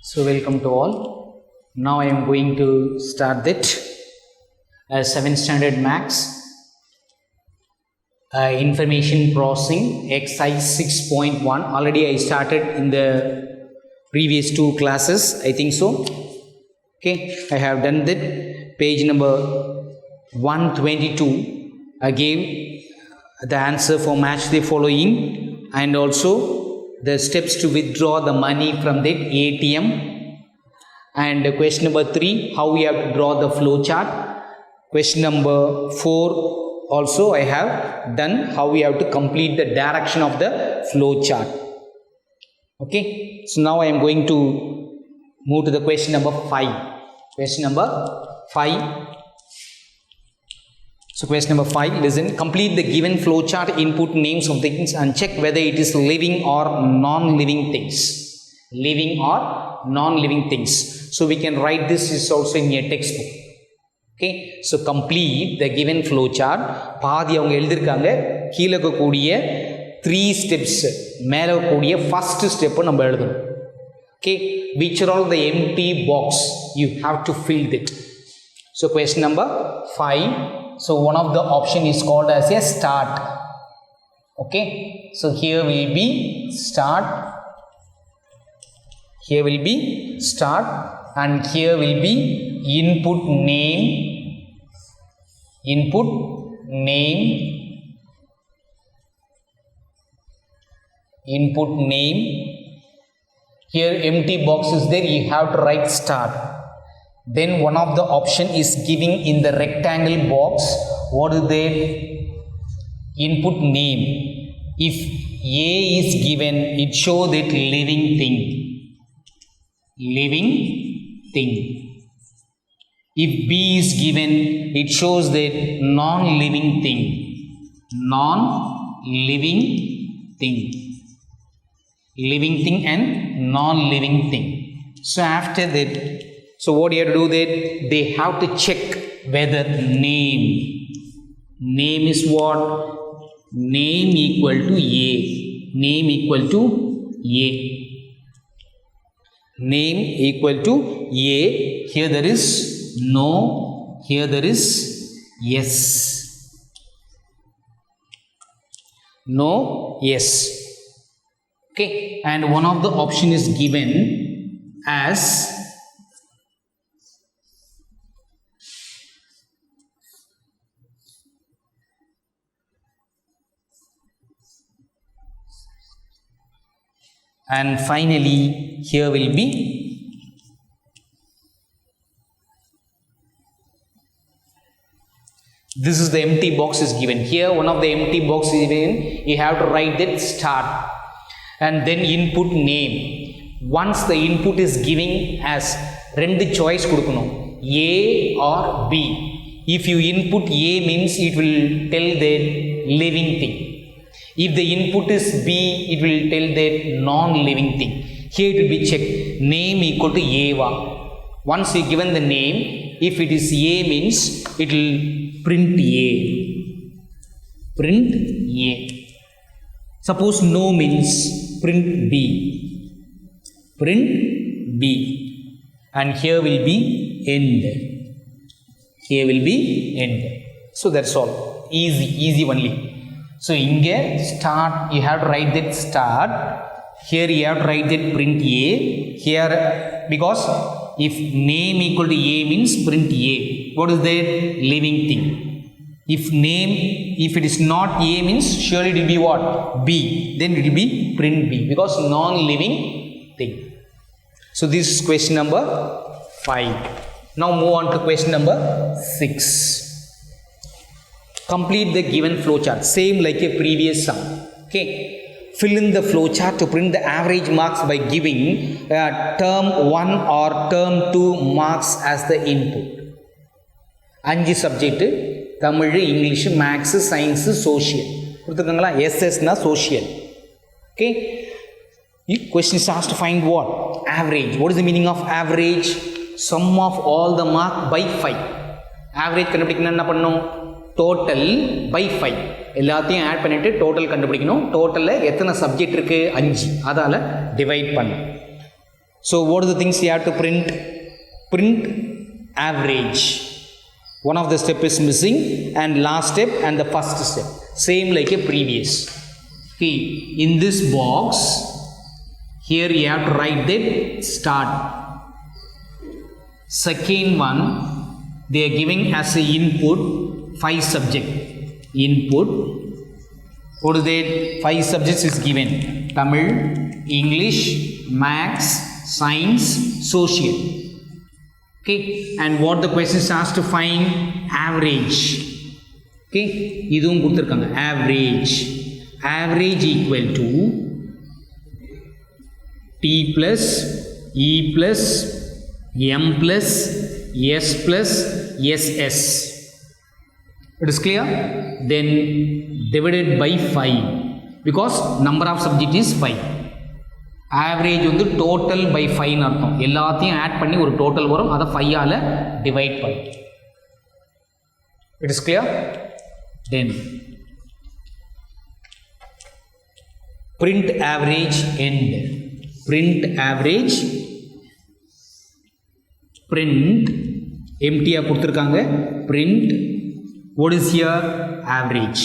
So welcome to all. Now I am going to start that 7th standard maths information processing exercise 6.1. Already I started in the previous two classes, I think so. Okay, I have done that. Page number 122. I gave the answer for match the following and also the steps to withdraw the money from that ATM. And question number 3, how we have to draw the flow chart. Question number 4 also I have done, how we have to complete the direction of the flow chart. Okay, so now I am going to move to the question number 5. Question number 5. So question number 5, listen, complete the given flow chart, input names of things and check whether it is living or non-living things. Living or non-living things. So we can write this is also in your textbook. Okay, so complete the given flow chart. பாதி அவங்க எழுதிருக்காங்க, கீழே இருக்கக்கூடிய 3 steps மேலே இருக்கக்கூடிய first step நம்ம எழுதணும். Okay, which are all the empty box you have to fill it. So question number 5. So one of the option is called as a start. Okay, so here will be start, here will be start, and here will be input name, input name, input name. Here empty box is there, you have to write start. Then one of the option is giving in the rectangle box, what is the input name. If A is given, it shows that living thing, living thing. If B is given, it shows that non-living thing, non-living thing, living thing and non-living thing. So after that, so what you have to do that, they have to check whether name is what? Name equal to A. Name equal to A. Name equal to A. Here there is no, here there is yes. No, yes. Okay, and one of the option is given as and finally here will be this is the empty box is given. Here one of the empty box is given, you have to write that start and then input name. Once the input is giving as rendu choice kudukanum, A or B. If you input A means it will tell the living thing. If the input is B, it will tell that non-living thing. Here it will be checked. Name equal to A. Once you given the name, if it is A means it will print A. Print A. Suppose no means print B. Print B. And here will be end. Here will be end. So that's all. Easy only. So in here start, you have to write that start. Here you have to write that print A. Here, because if name equal to A means print A. What is that? Living thing. If name, if it is not A means surely it will be what? B. Then it will be print B, because non-living thing. So this is question number 5. Now move on to question number 6. Complete the given flow chart, same like a previous sum. Okay, fill in the flow chart to print the average marks by giving term 1 or term 2 marks as the input. 5 subject, Tamil, English, Maths, Science, Social. SS na Social. Okay, question is asked to find what? Average. What is the meaning of average? Sum of all the mark by 5. Average கண்டுபிடிக்கணும் என்ன பண்ணணும்? Total by 5. எல்லாத்தையும் add பண்ணிட்டு total கண்டுபிடிக்கணும். டோட்டலில் எத்தனை subject இருக்குது? 5. அதால் divide பண்ணணும். So what are the things you have to print? Print average. One of the step is missing, and last step and the first step same like a previous. Okay, in this box here you have to write the start. Second one, they are giving as a input 5 subject. Input, what is that? 5 subjects is given: Tamil, English, Maths, Science, Social. Okay, and what the question is asked to find? Average. Okay, idhum kuduthirukanga, average. Average equal to T plus E plus M plus S plus SS. It is clear? Then divided by 5, because number of subject is 5. Average வந்து total by 5 னு அர்த்தம். எல்லாத்தையும் add பண்ணி ஒரு total வரும், அதை 5 ஆல divide பண்ணி. It is clear? Then print average end. Print average, print empty ஆ கொடுத்திருக்காங்க. Print, what is here? Average.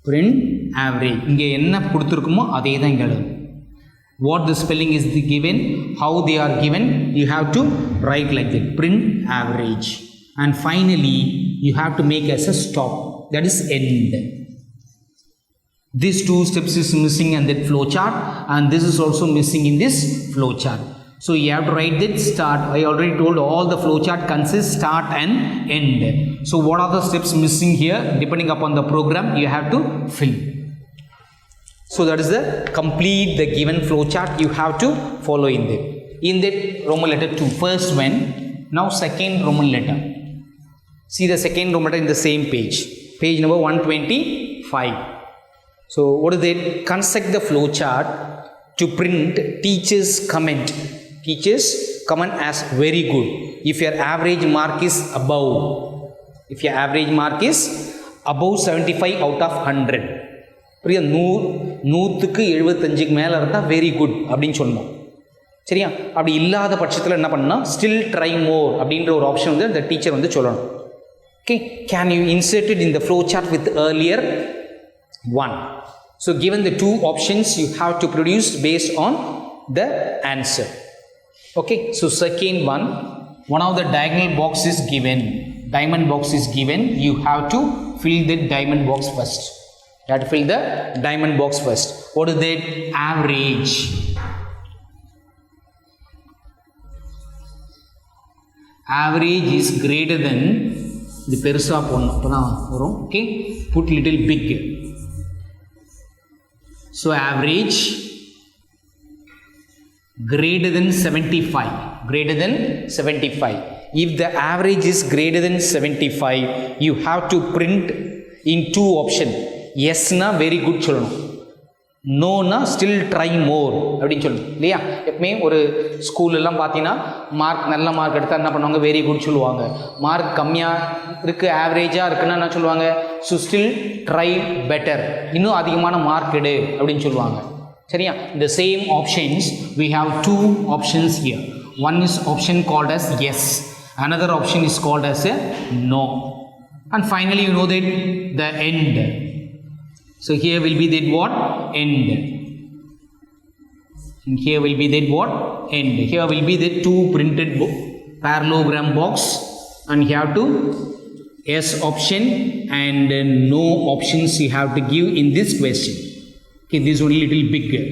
Print average. இங்க என்ன கொடுத்திருக்குமோ அதே தான் இங்க எழுதணும். What the spelling is given, how they are given, you have to write like that. Print average. And finally you have to make as a stop, that is end. These 2 steps is missing in that flow chart, and this is also missing in this flow chart. So you have to write that start. I already told all the flow chart consists start and end. So what are the steps missing here? Depending upon the program, you have to fill. So that is the complete the given flow chart you have to follow in that. In that Roman letter 2, first one. Now second Roman letter. See the second Roman letter in the same page. Page number 125. So what is it? Construct the flow chart to print teacher's comment. Teacher's comment as very good. If your average mark is above, if your average mark is above 75 out of 100, புரியா, 100க்கு 75க்கு மேலே இருந்தால் very good அப்படின்னு சொல்லணும். சரியா? அப்படி இல்லாத பட்சத்தில் என்ன பண்ணால் ஸ்டில் ட்ரை மோர் அப்படின்ற ஒரு ஆப்ஷன் வந்து அந்த டீச்சர் வந்து சொல்லணும். Okay, can you insert it in the flow chart with earlier one. So given the 2 options, you have to produce based on the answer. Okay, so second one of the diagonal box is given, diamond box is given, you have to fill the diamond box first. You have to fill the diamond box first. What is that? Average. Average is greater than, இது பெருசா போடணும் அப்பதான் வரும். Okay, put little big. So average greater than 75, greater than 75. If the average is greater than 75, you have to print in 2 option. Yes na very good சொல்லணும், no na still try more அப்படின்னு சொல்லணும் இல்லையா? எப்பவுமே ஒரு ஸ்கூல்லாம் பார்த்தீங்கன்னா mark நல்ல mark எடுத்தால் என்ன பண்ணுவாங்க? வெரி குட் சொல்லுவாங்க. மார்க் கம்மியாக இருக்குது, ஆவரேஜாக இருக்குன்னா என்ன சொல்லுவாங்க? ஸோ ஸ்டில் ட்ரை பெட்டர், இன்னும் அதிகமான மார்க் எடு அப்படின்னு சொல்லுவாங்க. சரியா? இந்த same options we have 2 options here. One is option called as yes, another option is called as a no, and finally you know that the end. So here will be that what? End. And here will be that what? End. Here will be the 2 printed parallelogram box, and you have to yes option and no options you have to give in this question. Okay, this is only little bigger.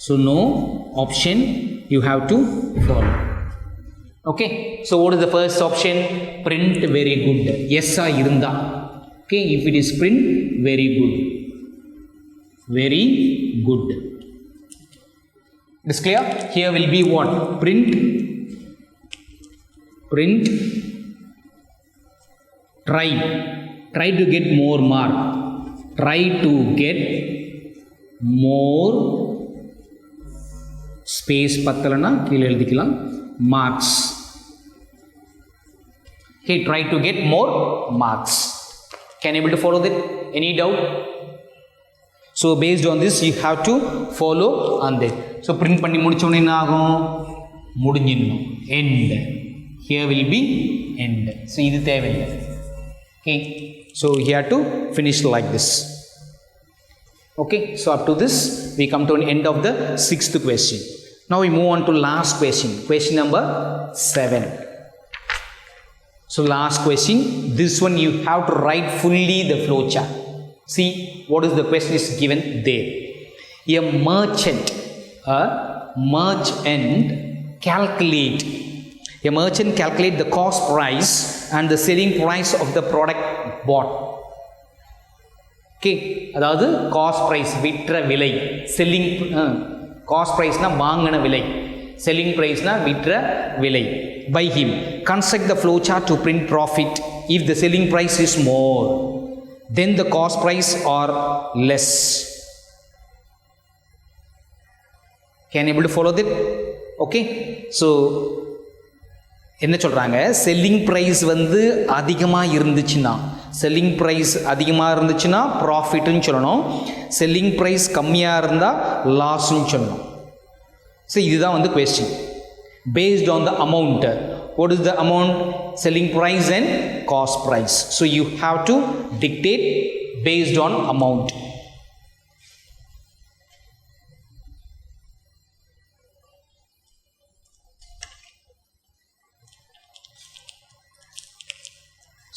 So no option you have to follow. Okay, so what is the first option? Print very good. Yes ah irunda. Okay, if it is print very good, very good. It is clear? Here will be what? Print try to get more mark, try to get more space பத்தலனா கீழே எழுதிக்கலாம் marks. Okay, try to get more marks. Can you able to follow that? Any doubt? So based on this you have to follow on that. So print பண்ணி முடிச்சோனே என்ன ஆகும்? முடிஞ்சிடணும். End. Here will be end. So இது தேவையில்லை. Okay. So you have to finish like this. Okay. So up to this we come to an end of the 6th question. Now we move on to last question. Question number 7. So last question. This one you have to write fully the flow chart. See what is the question is given there. A merchant calculate the cost price and the selling price of the product bought. Okay, அதாவது cost price விற்ற விலை, selling cost price na வாங்கின விலை, selling price na விற்ற விலை by him. Construct the flow chart to print profit if the selling price is more then the cost price are less. Can you able to follow that? Okay. So என்ன சொல்றாங்க, selling price வந்து அதிகமாக இருந்துச்சுன்னா, selling price அதிகமாக இருந்துச்சுன்னா ப்ராஃபிட்னு சொல்லணும், selling price கம்மியாக இருந்தால் லாஸ்ன்னு சொல்லணும். ஸோ இதுதான் வந்து question. Based on the amount, what is the amount, selling price and cost price. So you have to dictate based on amount.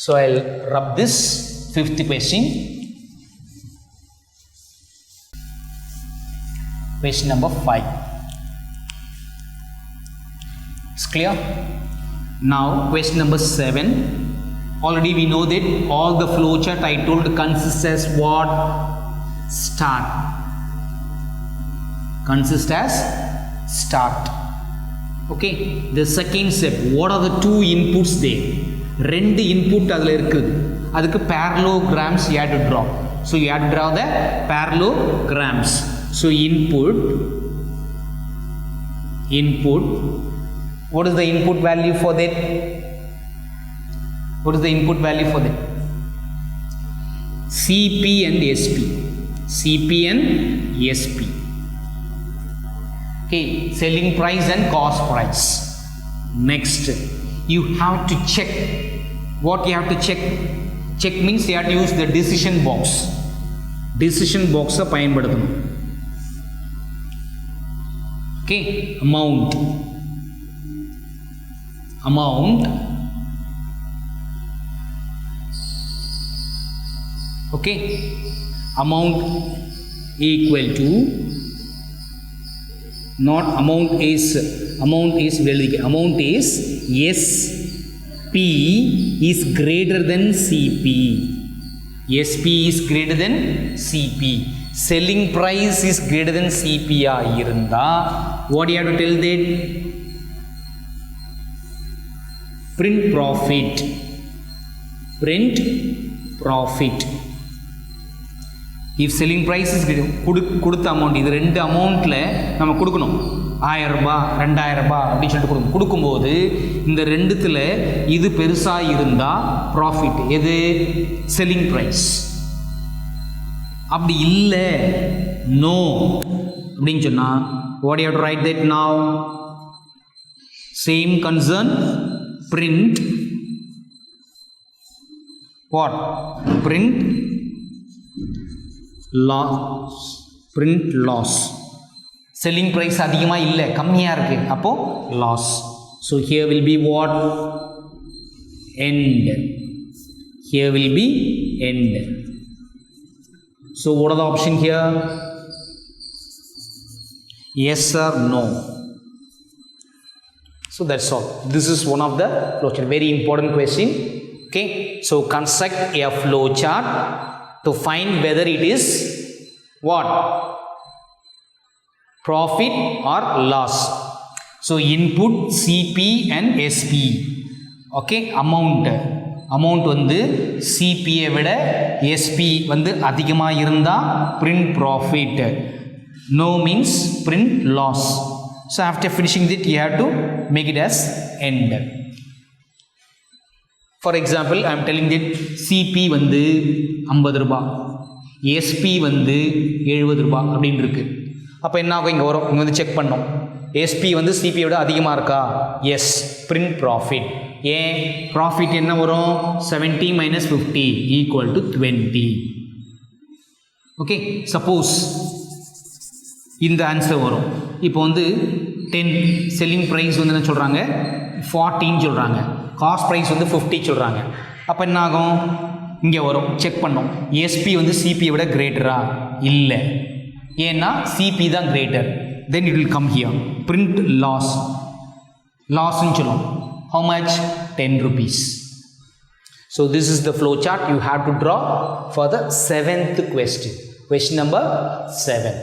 So I'll rub this 5th question. Question number 5. It's clear? Now question number 7. Already we know that all the flow chart I told consists as what? Start. Consists as start. Okay. The second step. What are the 2 inputs there? ரெண்டு input அதில் இருக்குது, அதுக்கு parallelograms you have to draw. So you have to draw the parallelograms. So input, what is the input value for that? What is the input value for that? CP and SP. CP and SP. Okay, selling price and cost price. Next, you have to check. What you have to check? Check means you have to use the decision box. Decision box பயன்படுத்தணும். Okay, amount. Okay, amount equal to, not amount is very, amount is SP is greater than CP. SP is greater than CP. Selling price is greater than CP irunda, what do you have to tell that? Print profit. If selling price is greater, கொடுத்த amount, இது ரெண்டு அமௌண்ட்டில் நம்ம கொடுக்கணும், 1000 ரூபாய் 2000 ரூபாய் அப்படின்னு சொல்லிட்டு கொடுக்கும்போது இந்த ரெண்டுத்தில் இது பெருசாக இருந்தால் ப்ராஃபிட், எது? Selling price. அப்படி இல்லை, நோ அப்படின்னு சொன்னால் what do you have to write that now? Same concern, print what? Print loss. Selling price அதிகமாக இல்லை, கம்மியாக இருக்கு, அப்போ loss. So here will be what? End. Here will be end. So what are the option here? Yes or no? So that's all. This is one of the flowchart. Very important question. Okay. So construct a flowchart to find whether it is what? Profit or loss. So input CP and SP. Okay. Amount வந்து CP விட SP வந்து அதிகமாக இருந்தால் print profit. No means print loss. So after finishing it, you have to make it as end. For example, I am telling that CP வந்து 50 ரூபாய், SP வந்து 70 ரூபா அப்படின்னு இருக்குது. அப்போ என்ன ஆகும், இங்கே வரும், இங்கே வந்து செக் பண்ணோம். எஸ்பி வந்து சிபியை விட அதிகமாக இருக்கா? Yes, print profit. ஏன் ப்ராஃபிட் என்ன வரும்? 70 - 50 = 20. ஓகே, சப்போஸ் இந்த ஆன்சர் வரும். இப்போ வந்து 10 செல்லிங் ப்ரைஸ் வந்து என்ன சொல்கிறாங்க? 40 சொல்கிறாங்க. காஸ்ட் ப்ரைஸ் வந்து 50 சொல்கிறாங்க. அப்போ என்ன ஆகும்? இங்கே வரும், செக் பண்ணோம். எஸ்பி வந்து சிபியை விட கிரேட்டரா? இல்லை, ஏன்னா சிபி தான் greater. Then it will come here, print லாஸ்ன்னு சொல்லுவோம். How much? 10 rupees. So this is the flow chart you have to draw for the 7th question. Question number 7.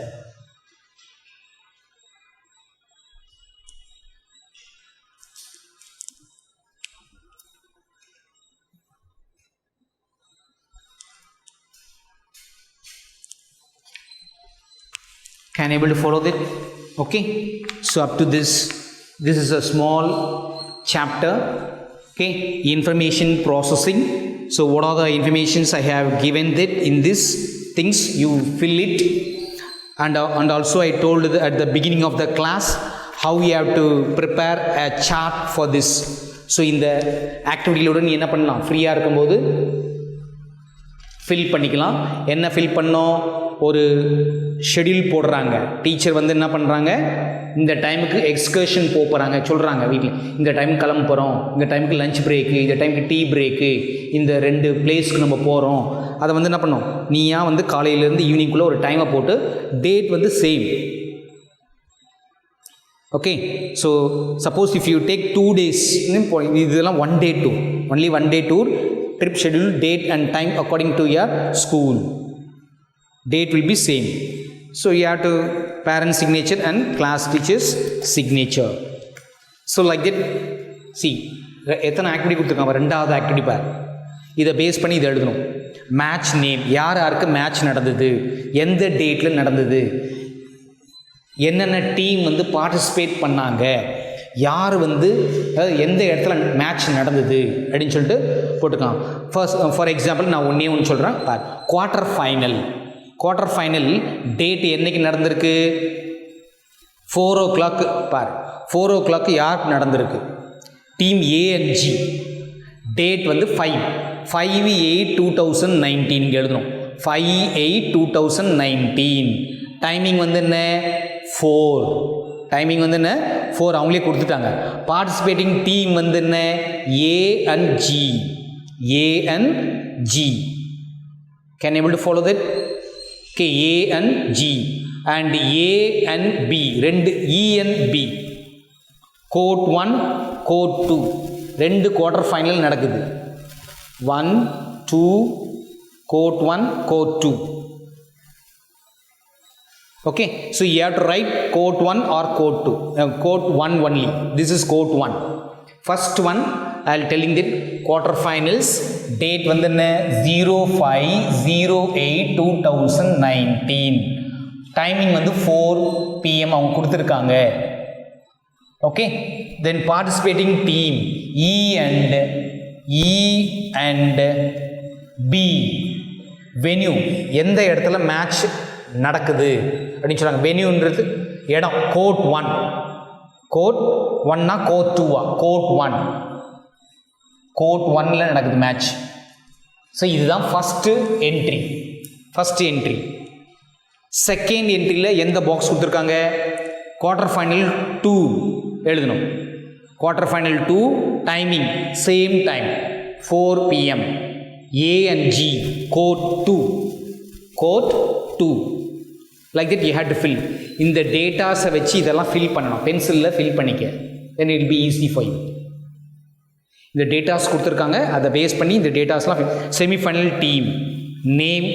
Can you able to follow that? Okay. So up to this is a small chapter. Okay, information processing. So what are the informations I have given that in this things you fill it, and also I told at the beginning of the class how you have to prepare a chart for this. So in the activity load நீ என்ன பண்ணலாம், ஃப்ரீயாக இருக்கும்போது fill பண்ணிக்கலாம். என்ன fill பண்ணோம்? ஒரு schedule போடுறாங்க. டீச்சர் வந்து என்ன பண்ணுறாங்க, இந்த டைமுக்கு எக்ஸ்கர்ஷன் போகிறாங்க, சொல்கிறாங்க வீட்டில் இந்த டைமுக்கு கிளம்ப போகிறோம், இந்த டைமுக்கு லஞ்ச் பிரேக்கு, இந்த டைமுக்கு டீ பிரேக்கு, இந்த 2 பிளேஸ்க்கு நம்ம போகிறோம். அதை வந்து என்ன பண்ணோம், நீயா வந்து காலையிலேருந்து ஈவினிங்குள்ளே ஒரு டைமை போட்டு டேட் வந்து same. Okay, so suppose if you take 2 days, இதெல்லாம் 1 day tour, only 1 day tour, trip schedule, date and time according to your school. Date will be same. So you have to parent signature and class teacher's signature. So like that, see எத்தனை activity கொடுத்துருக்காங்க. 2வது activity பார், இதை base பண்ணி இதை எழுதணும். Match name, யார் யாருக்கு match நடந்தது, எந்த டேட்டில் நடந்தது, என்னென்ன டீம் வந்து பார்ட்டிசிபேட் பண்ணாங்க, யார் வந்து எந்த இடத்துல மேட்ச் நடந்தது அப்படின்னு சொல்லிட்டு போட்டுக்கலாம். ஃபர்ஸ்ட் ஃபார் எக்ஸாம்பிள் நான் ஒன்று சொல்கிறேன் பார். குவார்ட்டர் ஃபைனல் டேட் என்னைக்கு நடந்திருக்கு? 4 o'clock பார். 4 o'clock யாருக்கு நடந்திருக்கு? Team A and G. Date வந்து 5/8/2019 எழுதணும். 5/8/2019. டைமிங் வந்து என்ன? 4. டைமிங் வந்து என்ன? 4. அவங்களே கொடுத்துட்டாங்க. பார்ட்டிசிபேட்டிங் டீம் வந்து என்ன? A and G. Can you able to follow that? Okay, A and G and A and B, 2 E and B. Court 1, Court 2, 2 quarter final நடக்குது. 1, 2, Court 1, Court 2. Okay, so you have to write Court 1 or Court 2. Court 1 only. This is Court 1. First one I will telling that quarter finals date வந்து என்ன? 05/08/2019. Timing வந்து 4 PM அவங்க கொடுத்துருக்காங்க. Okay, then participating team E and B. Venue, எந்த இடத்துல match நடக்குது அப்படின்னு சொல்கிறாங்க. வென்யூன்றது இடம். கோர்ட் 1. கோர்ட் 1னா கோர்ட் 2வா? கோர்ட் 1. கோர்ட் 1ல நடக்குது மேட்ச். ஸோ இதுதான் ஃபஸ்ட்டு என்ட்ரி. செகண்ட் என்ட்ரியில் எந்த பாக்ஸ் கொடுத்துருக்காங்க? குவார்ட்டர் ஃபைனல் 2 எழுதணும். Quarter final 2 timing same time 4 PM. A and G, court 2. Like that you have to fill. இந்த டேட்டாஸை வச்சு இதெல்லாம் ஃபில் பண்ணணும். பென்சிலில் ஃபில் பண்ணிக்க. then it will be easy for you. இந்த டேட்டாஸ் கொடுத்துருக்காங்க, அதை பேஸ் பண்ணி இந்த டேட்டாஸ்லாம் செமிஃபைனல் டீம் நேம்,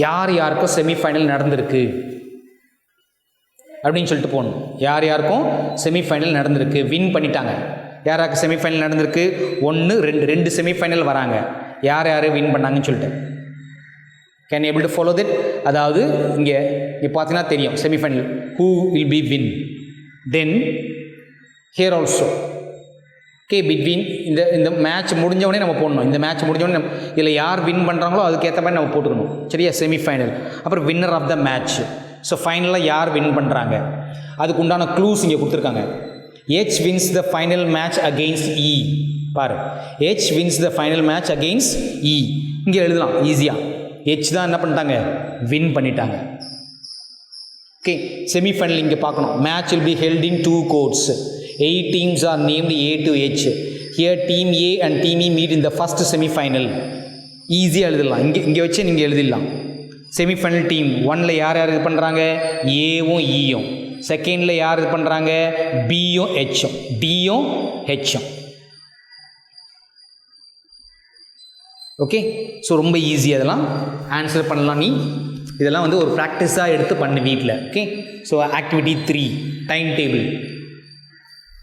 யார் யாருக்கும் செமிஃபைனல் நடந்திருக்கு அப்படின்னு சொல்லிட்டு போகணும். யார் யாருக்கும் செமிஃபைனல் நடந்திருக்கு, வின் பண்ணிட்டாங்க. யார் யாருக்கு செமிஃபைனல் நடந்திருக்கு? 1, 2 செமிஃபைனல் வராங்க. யார் யார் வின் பண்ணாங்கன்னு சொல்லிட்டு. Can able to follow that? அதாவது இங்கே பார்த்தீங்கன்னா தெரியும் semi-final who will be win. Then here also okay, between இந்த மேட்ச் முடிஞ்சவொடனே நம்ம போடணும். இந்த மேட்ச் முடிஞ்சவொடனே இதில் யார் வின் பண்ணுறாங்களோ அதுக்கேற்ற மாதிரி நம்ம போட்டுக்கணும். சரியா, செமிஃபைனல், அப்புறம் winner of the match. So ஃபைனலாக யார் வின் பண்ணுறாங்க அதுக்கு உண்டான க்ளூஸ் இங்கே கொடுத்துருக்காங்க. H wins the final match against E. பாரு, H wins the final match against E. இங்கே எழுதலாம் ஈஸியாக. H தான் என்ன பண்ணிட்டாங்க, வின் பண்ணிட்டாங்க. ஓகே, செமிஃபைனல் இங்கே பார்க்கணும். Match will be held in 2 courts. 8 teams are named A to H. Here team A and team E meet in the first semi-final. ஈஸியாக எழுதலாம். இங்கே வச்சு நீங்கள் எழுதிடலாம். செமிஃபைனல் டீம் 1ல் யார் யார் இது பண்ணுறாங்க, ஏவும் ஈயும். செகண்டில் யார் இது பண்ணுறாங்க, பியும் ஹெச்சும், டியும் ஹெச்சும். ஓகே, ஸோ ரொம்ப ஈஸி, அதெல்லாம் ஆன்சர் பண்ணலாம். நீ இதெல்லாம் வந்து ஒரு ப்ராக்டிஸாக எடுத்து பண்ணு வீட்டில். Okay, so activity 3 time table.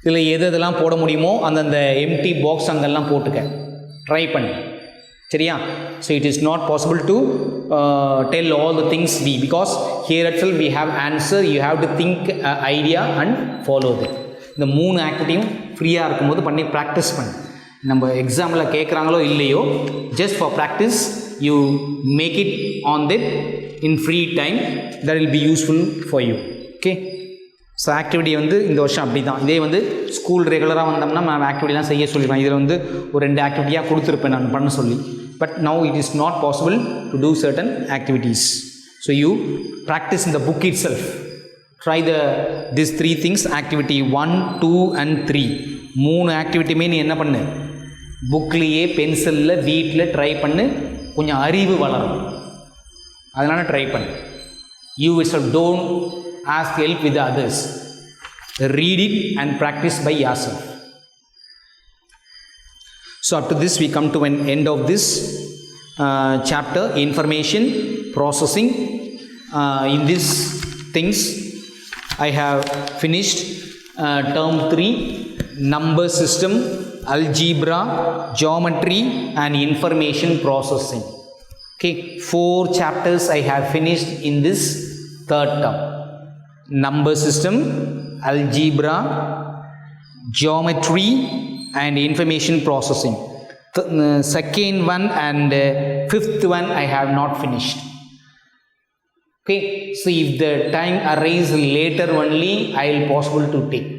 இதில் எதெல்லாம் போட முடியுமோ அந்தந்த எம்டி பாக்ஸ் அங்கெல்லாம் போட்டுக்க ட்ரை பண்ணு. சரியா, so it is not possible to tell all the things because here itself we have answer, you have to think idea and follow that. இந்த 3 ஆக்டிவிட்டியும் ஃப்ரீயாக இருக்கும்போது பண்ணி ப்ராக்டிஸ் பண்ணு. நம்ம எக்ஸாமில் கேட்குறாங்களோ இல்லையோ, just for practice you make it on that in free time, that will be useful for you. Okay, so activity வந்து இந்த வருஷம் அப்படி தான். இதே வந்து ஸ்கூல் ரெகுலராக வந்தோம்னா நான் ஆக்டிவிட்டிலாம் செய்ய சொல்லிடுவேன். இதில் வந்து ஒரு 2 ஆக்டிவிட்டியாக கொடுத்துருப்பேன் நான் பண்ண சொல்லி. But now it is not possible to do certain activities. So you practice in the book itself. Try these 3 things, activity 1, 2 and 3. 3 ஆக்டிவிட்டியுமே நீ என்ன பண்ணு, புக்லேயே பென்சிலில் வீட்டில் ட்ரை பண்ணு. கொஞ்சம் அறிவு வளரும், அதனால் ட்ரை பண்ணு. You itself don't ask help with others. Read it and practice by yourself. So up to this we come to an end of this chapter, information processing. In these things I have finished term 3, number system, algebra, geometry and information processing. Okay, 4 chapters I have finished in this 3rd term. Number system, algebra, geometry and information processing. Second one and 5th one I have not finished. Okay, so if the time arises later only, I will possible to take.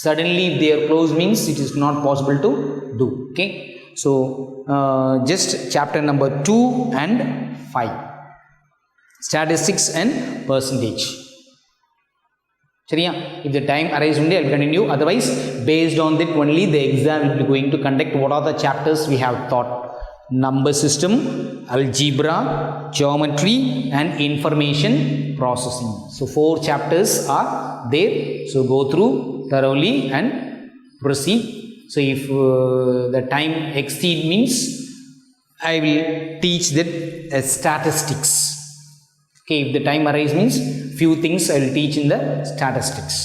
Suddenly if they are closed means it is not possible to do. Okay, so just chapter number 2 and 5, statistics and percentage. சரியா, if the time arises only I will continue, otherwise based on that only the exam will be going to conduct. What are the chapters we have taught? Number system, algebra, geometry and information processing. So 4 chapters are there, so go through thoroughly and proceed. So if the time exceed means I will teach that statistics. Okay, if the time arises means few things I will teach in the statistics.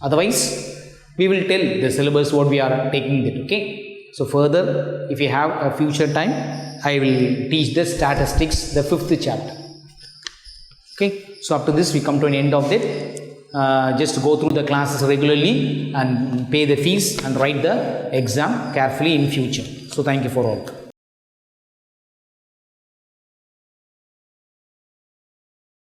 Otherwise, we will tell the syllabus what we are taking that. Okay, so further, if you have a future time, I will teach the statistics, the 5th chapter. Okay, so up to this we come to an end of that. Just go through the classes regularly and pay the fees and write the exam carefully in future. So thank you for all.